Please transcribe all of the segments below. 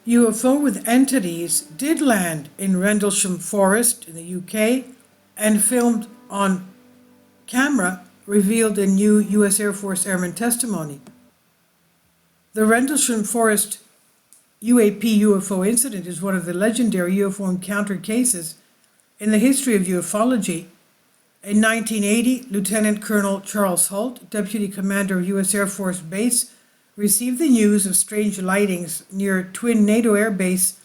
UFO with entities did land in Rendlesham Forest in the UK and filmed on camera, revealed in new US Air Force Airman testimony. The Rendlesham Forest UAP UFO incident is one of the legendary UFO encounter cases in the history of ufology. In 1980, Lieutenant Colonel Charles Holt, Deputy Commander of US Air Force Base, received the news of strange lightings near twin NATO Air Base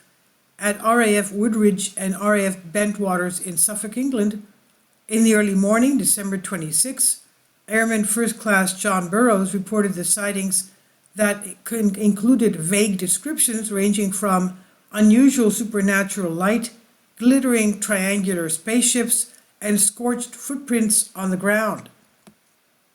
at RAF Woodridge and RAF Bentwaters in Suffolk, England. In the early morning, December 26, Airman First Class John Burroughs reported the sightings that included vague descriptions ranging from unusual supernatural light, glittering triangular spaceships, and scorched footprints on the ground.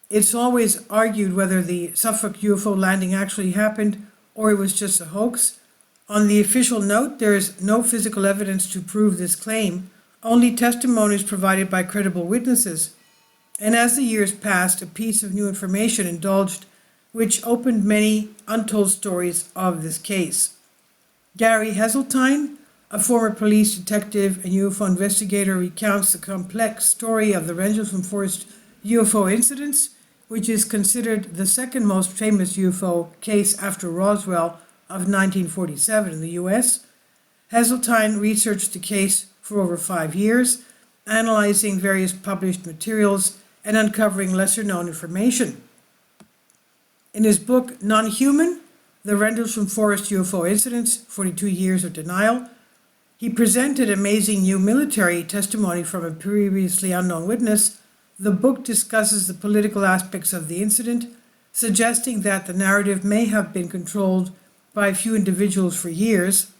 It's always argued whether the Suffolk UFO landing actually happened or it was just a hoax. On the official note, there is no physical evidence to prove this claim, only testimonies provided by credible witnesses. And as the years passed, a piece of new information indulged, which opened many untold stories of this case. Gary Heseltine, a former police detective and UFO investigator, recounts the complex story of the Rendlesham Forest UFO incidents, which is considered the second most famous UFO case after Roswell of 1947 in the US. Heseltine researched the case for over 5 years, analyzing various published materials and uncovering lesser-known information. In his book, Non-Human, The Rendlesham Forest UFO Incidents, 42 Years of Denial, he presented amazing new military testimony from a previously unknown witness. The book discusses the political aspects of the incident, suggesting that the narrative may have been controlled by a few individuals for years.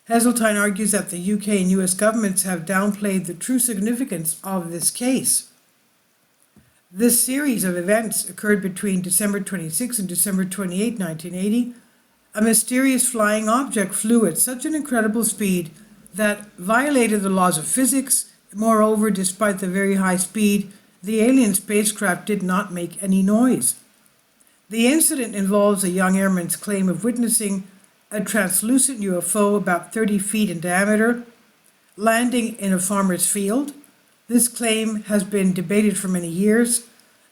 Heseltine argues that the UK and US governments have downplayed the true significance of this case. This series of events occurred between December 26 and December 28, 1980. A mysterious flying object flew at such an incredible speed that violated the laws of physics. Moreover, despite the very high speed, the alien spacecraft did not make any noise. The incident involves a young airman's claim of witnessing a translucent UFO about 30 feet in diameter landing in a farmer's field. This claim has been debated for many years.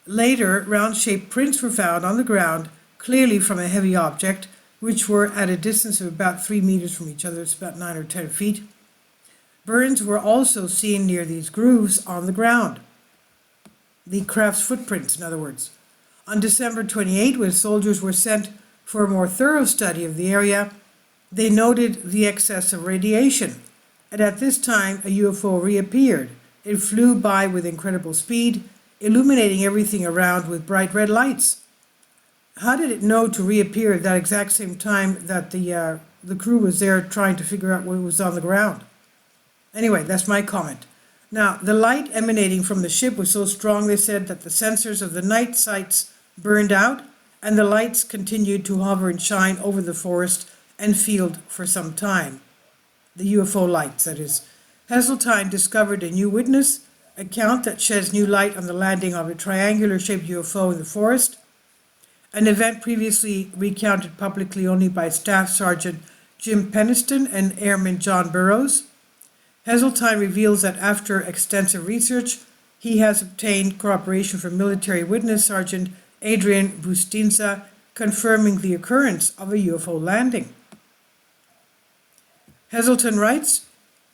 Later, round-shaped prints were found on the ground, clearly from a heavy object, which were at a distance of about 3 meters from each other. It's about 9 or 10 feet. Burns were also seen near these grooves on the ground. The craft's footprints, in other words. On December 28, when soldiers were sent for a more thorough study of the area, they noted the excess of radiation. And at this time, a UFO reappeared. It flew by with incredible speed, illuminating everything around with bright red lights. How did it know to reappear at that exact same time that the crew was there trying to figure out what was on the ground? Anyway, that's my comment. Now, the light emanating from the ship was so strong, they said, that the sensors of the night sights burned out, and the lights continued to hover and shine over the forest and field for some time. The UFO lights, that is. Heseltine discovered a new witness account that sheds new light on the landing of a triangular-shaped UFO in the forest, an event previously recounted publicly only by Staff Sergeant Jim Peniston and Airman John Burroughs. Heseltine reveals that after extensive research, he has obtained corroboration from military witness Sergeant Adrian Bustinza, confirming the occurrence of a UFO landing. Heseltine writes,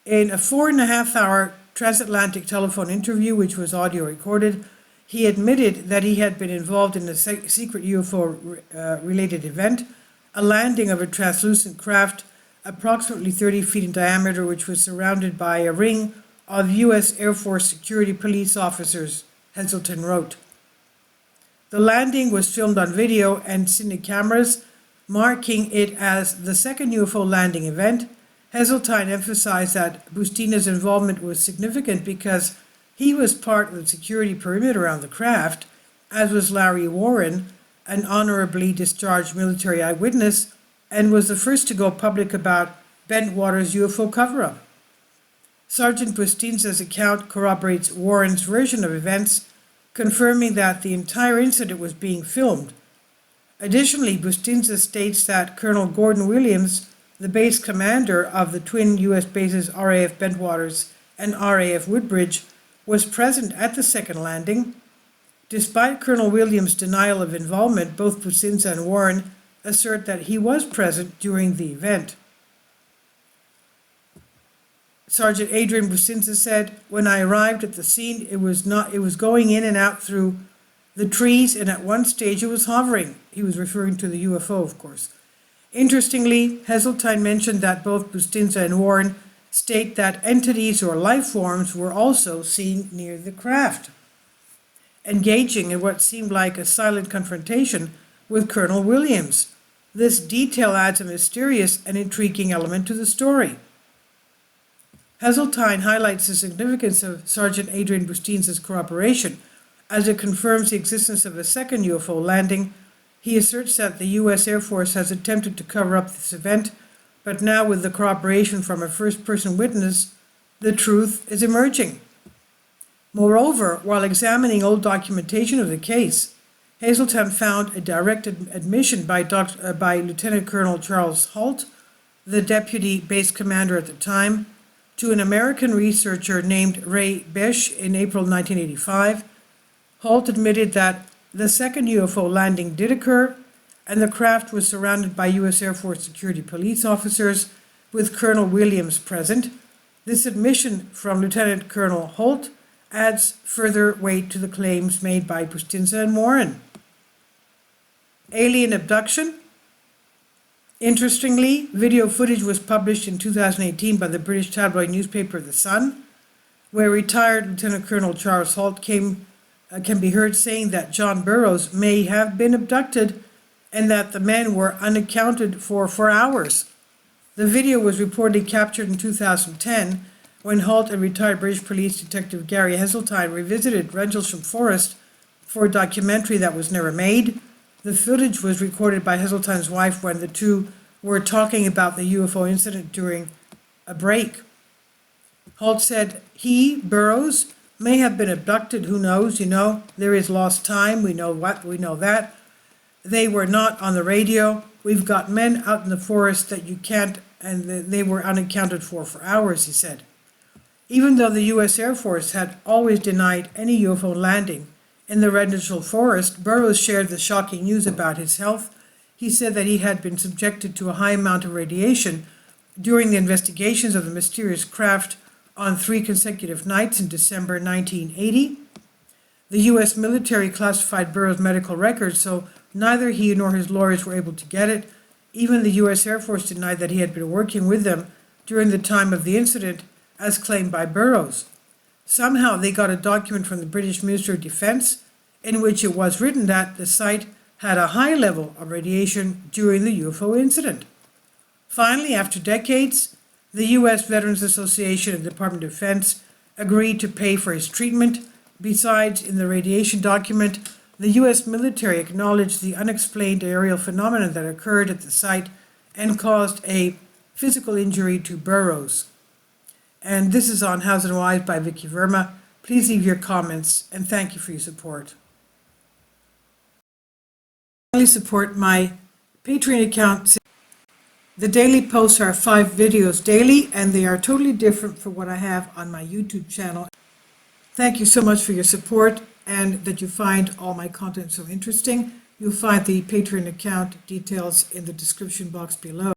in a 4.5-hour transatlantic telephone interview, which was audio recorded, he admitted that he had been involved in a secret UFO-related event, a landing of a translucent craft approximately 30 feet in diameter, which was surrounded by a ring of U.S. Air Force security police officers, Heseltine wrote. The landing was filmed on video and Cine cameras, marking it as the second UFO landing event. Heseltine emphasized that Bustina's involvement was significant because he was part of the security perimeter around the craft, as was Larry Warren, an honorably discharged military eyewitness, and was the first to go public about Bentwaters' UFO cover-up. Sergeant Bustinza's account corroborates Warren's version of events, confirming that the entire incident was being filmed. Additionally, Bustinza states that Colonel Gordon Williams, the base commander of the twin U.S. bases RAF Bentwaters and RAF Woodbridge, was present at the second landing. Despite Colonel Williams' denial of involvement, both Bustinza and Warren assert that he was present during the event. Sergeant Adrian Bustinza said, "When I arrived at the scene, it was going in and out through the trees, and at one stage it was hovering." He was referring to the UFO, of course. Interestingly, Heseltine mentioned that both Bustinza and Warren state that entities or life forms were also seen near the craft, engaging in what seemed like a silent confrontation with Colonel Williams. This detail adds a mysterious and intriguing element to the story. Heseltine highlights the significance of Sergeant Adrian Bustinza's corroboration, as it confirms the existence of a second UFO landing. He asserts that the U.S. Air Force has attempted to cover up this event, but now with the corroboration from a first-person witness, the truth is emerging. Moreover, while examining old documentation of the case, Heseltine found a direct admission by Lieutenant Colonel Charles Holt, the deputy base commander at the time, to an American researcher named Ray Besch in April 1985. Holt admitted that the second UFO landing did occur, and the craft was surrounded by U.S. Air Force security police officers, with Colonel Williams present. This admission from Lieutenant Colonel Holt adds further weight to the claims made by Bustinza and Warren. Alien abduction. Interestingly, video footage was published in 2018 by the British tabloid newspaper The Sun, where retired Lieutenant Colonel Charles Holt can be heard saying that John Burroughs may have been abducted and that the men were unaccounted for hours. The video was reportedly captured in 2010 when Holt and retired British Police Detective Gary Heseltine revisited Rendlesham Forest for a documentary that was never made. The footage was recorded by Heseltine's wife when the two were talking about the UFO incident during a break. Holt said, "He, Burroughs, may have been abducted, who knows, there is lost time, we know that. They were not on the radio. We've got men out in the forest that you can't, and they were unaccounted for hours," he said. Even though the U.S. Air Force had always denied any UFO landing in the Rendlesham Forest, Burroughs shared the shocking news about his health. He said that he had been subjected to a high amount of radiation during the investigations of the mysterious craft on 3 consecutive nights in December 1980. The U.S. military classified Burroughs' medical records, so neither he nor his lawyers were able to get it. Even the U.S. Air Force denied that he had been working with them during the time of the incident, as claimed by Burroughs. Somehow they got a document from the British Ministry of Defence in which it was written that the site had a high level of radiation during the UFO incident. Finally, after decades, the U.S. Veterans Association and Department of Defense agreed to pay for his treatment. Besides, in the radiation document, the U.S. military acknowledged the unexplained aerial phenomenon that occurred at the site and caused a physical injury to Burroughs. And this is on House and Wives by Vicky Verma. Please leave your comments, and thank you for your support. Please support my Patreon account. The daily posts are 5 videos daily, and they are totally different from what I have on my YouTube channel. Thank you so much for your support and that you find all my content so interesting. You'll find the Patreon account details in the description box below.